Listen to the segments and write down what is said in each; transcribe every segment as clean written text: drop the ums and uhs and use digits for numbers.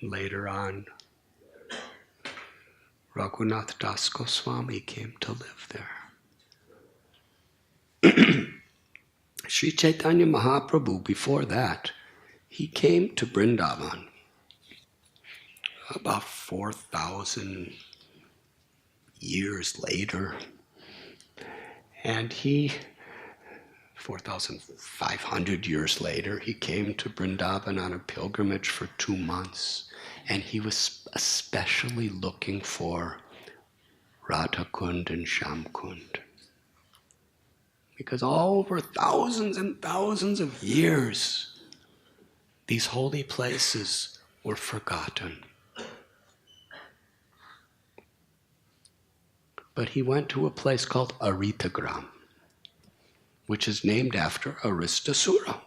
Later on, Raghunath Das Goswami came to live there. Sri Chaitanya Mahaprabhu, before that, he came to Vrindavan about 4,000 years later. And 4,500 years later, he came to Vrindavan on a pilgrimage for 2 months. And he was especially looking for Radha Kund and Shyam Kund. Because over thousands and thousands of years, these holy places were forgotten. But he went to a place called Aritagram, which is named after Aristasura.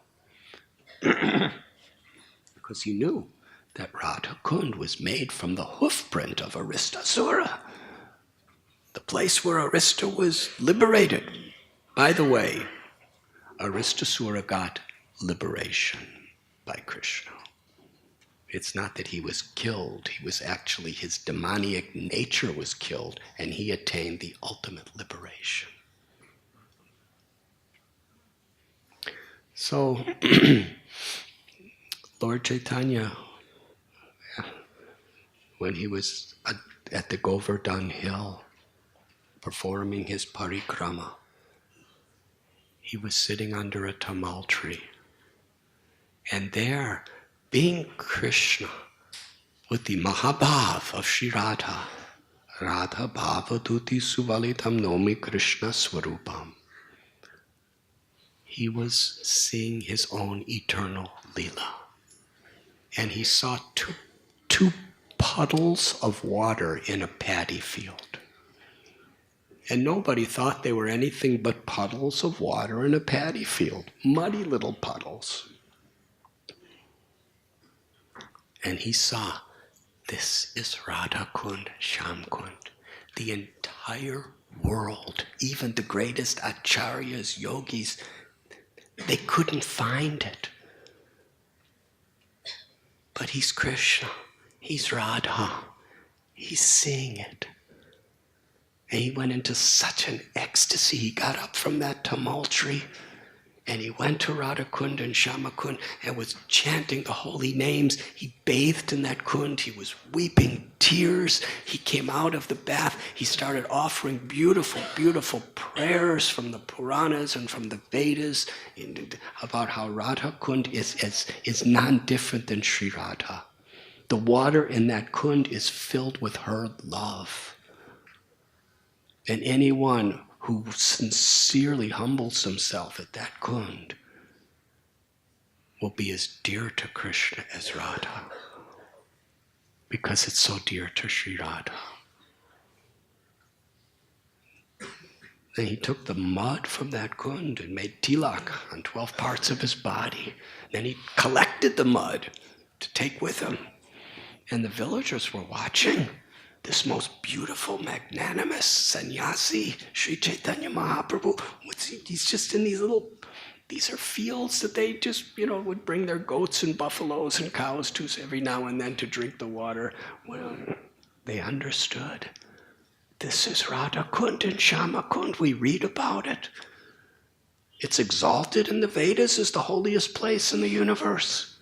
Because he knew that Radha Kund was made from the hoofprint of Aristasura, the place where Arista was liberated. By the way, Aristasura got liberation by Krishna. It's not that he was killed, he was actually, his demoniac nature was killed, and he attained the ultimate liberation. So, Lord Chaitanya, when he was at the Govardhan Hill performing his parikrama, he was sitting under a tamal tree. And there, being Krishna, with the Mahabhav of Shri Radha, Radha Bhavaduti Suvalitam Nomi Krishna Swarupam, he was seeing his own eternal Lila. And he saw two puddles of water in a paddy field. And nobody thought they were anything but puddles of water in a paddy field, muddy little puddles. And he saw, this is Radha Kund, Shyam Kund. The entire world, even the greatest acharyas, yogis, they couldn't find it. But he's Krishna, he's Radha, he's seeing it. And he went into such an ecstasy, he got up from that tamal tree, and he went to Radha Kund and Shyama Kund and was chanting the holy names. He bathed in that Kund. He was weeping tears. He came out of the bath. He started offering beautiful, beautiful prayers from the Puranas and from the Vedas about how Radha Kund is non-different than Sri Radha. The water in that Kund is filled with her love. And anyone who sincerely humbles himself at that Kund will be as dear to Krishna as Radha, because it's so dear to Sri Radha. Then he took the mud from that Kund and made tilak on 12 parts of his body. Then he collected the mud to take with him. And the villagers were watching this most beautiful, magnanimous sannyasi, Sri Chaitanya Mahaprabhu. He's just in these are fields that they just, would bring their goats and buffaloes and cows to every now and then to drink the water. Well, they understood. This is Radha Kund and Shyama Kund. We read about it. It's exalted in the Vedas as the holiest place in the universe.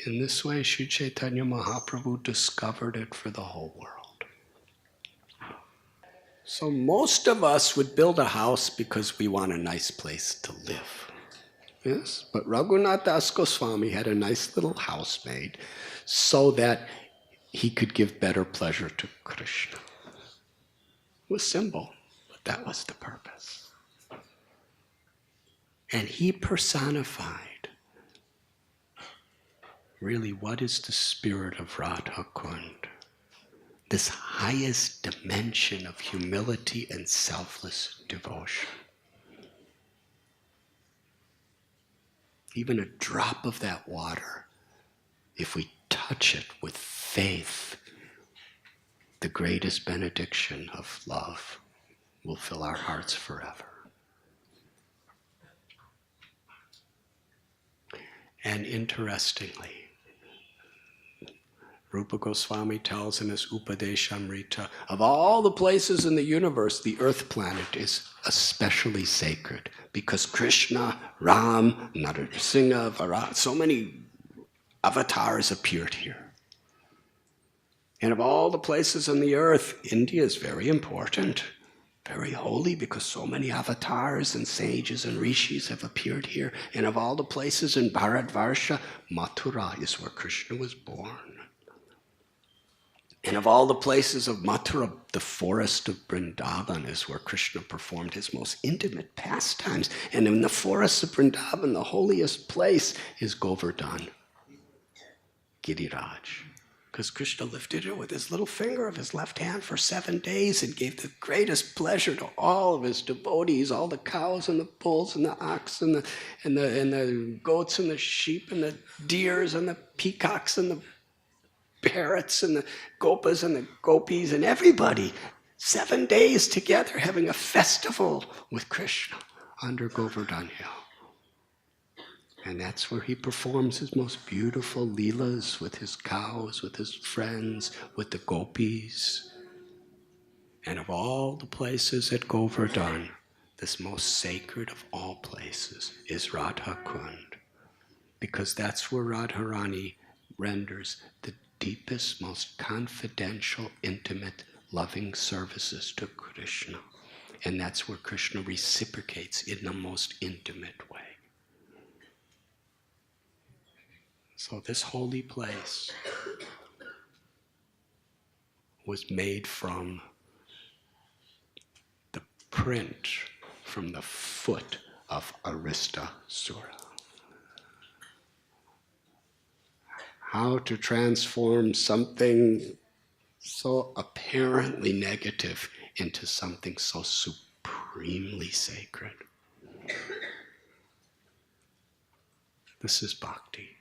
In this way, Sri Chaitanya Mahaprabhu discovered it for the whole world. So most of us would build a house because we want a nice place to live. Yes, but Raghunath Das Goswami had a nice little house made so that he could give better pleasure to Krishna. It was simple, but that was the purpose. And he personified really, what is the spirit of Radha Kund? This highest dimension of humility and selfless devotion. Even a drop of that water, if we touch it with faith, the greatest benediction of love will fill our hearts forever. And interestingly, Rupa Goswami tells in his Upadeshamrita, of all the places in the universe, the earth planet is especially sacred because Krishna, Ram, Narasimha, Varaha, so many avatars appeared here. And of all the places on the earth, India is very important, very holy because so many avatars and sages and rishis have appeared here. And of all the places in Bharatvarsha, Mathura is where Krishna was born. And of all the places of Mathura, the forest of Vrindavan is where Krishna performed his most intimate pastimes. And in the forest of Vrindavan, the holiest place is Govardhan, Giriraj. Because Krishna lifted it with his little finger of his left hand for 7 days and gave the greatest pleasure to all of his devotees, all the cows and the bulls and the ox and the goats and the sheep and the deers and the peacocks and the parrots and the gopas and the gopis and everybody. 7 days together having a festival with Krishna under Govardhan Hill. And that's where he performs his most beautiful Lilas with his cows, with his friends, with the gopis. And of all the places at Govardhan, this most sacred of all places is Radha Kund. Because that's where Radharani renders the deepest, most confidential, intimate, loving services to Krishna. And that's where Krishna reciprocates in the most intimate way. So this holy place was made from the print from the foot of Aristasura. How to transform something so apparently negative into something so supremely sacred. This is bhakti.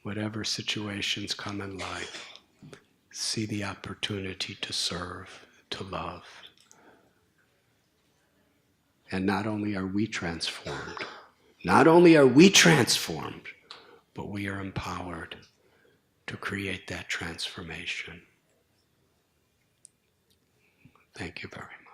Whatever situations come in life, see the opportunity to serve, to love. And not only are we transformed, but we are empowered to create that transformation. Thank you very much.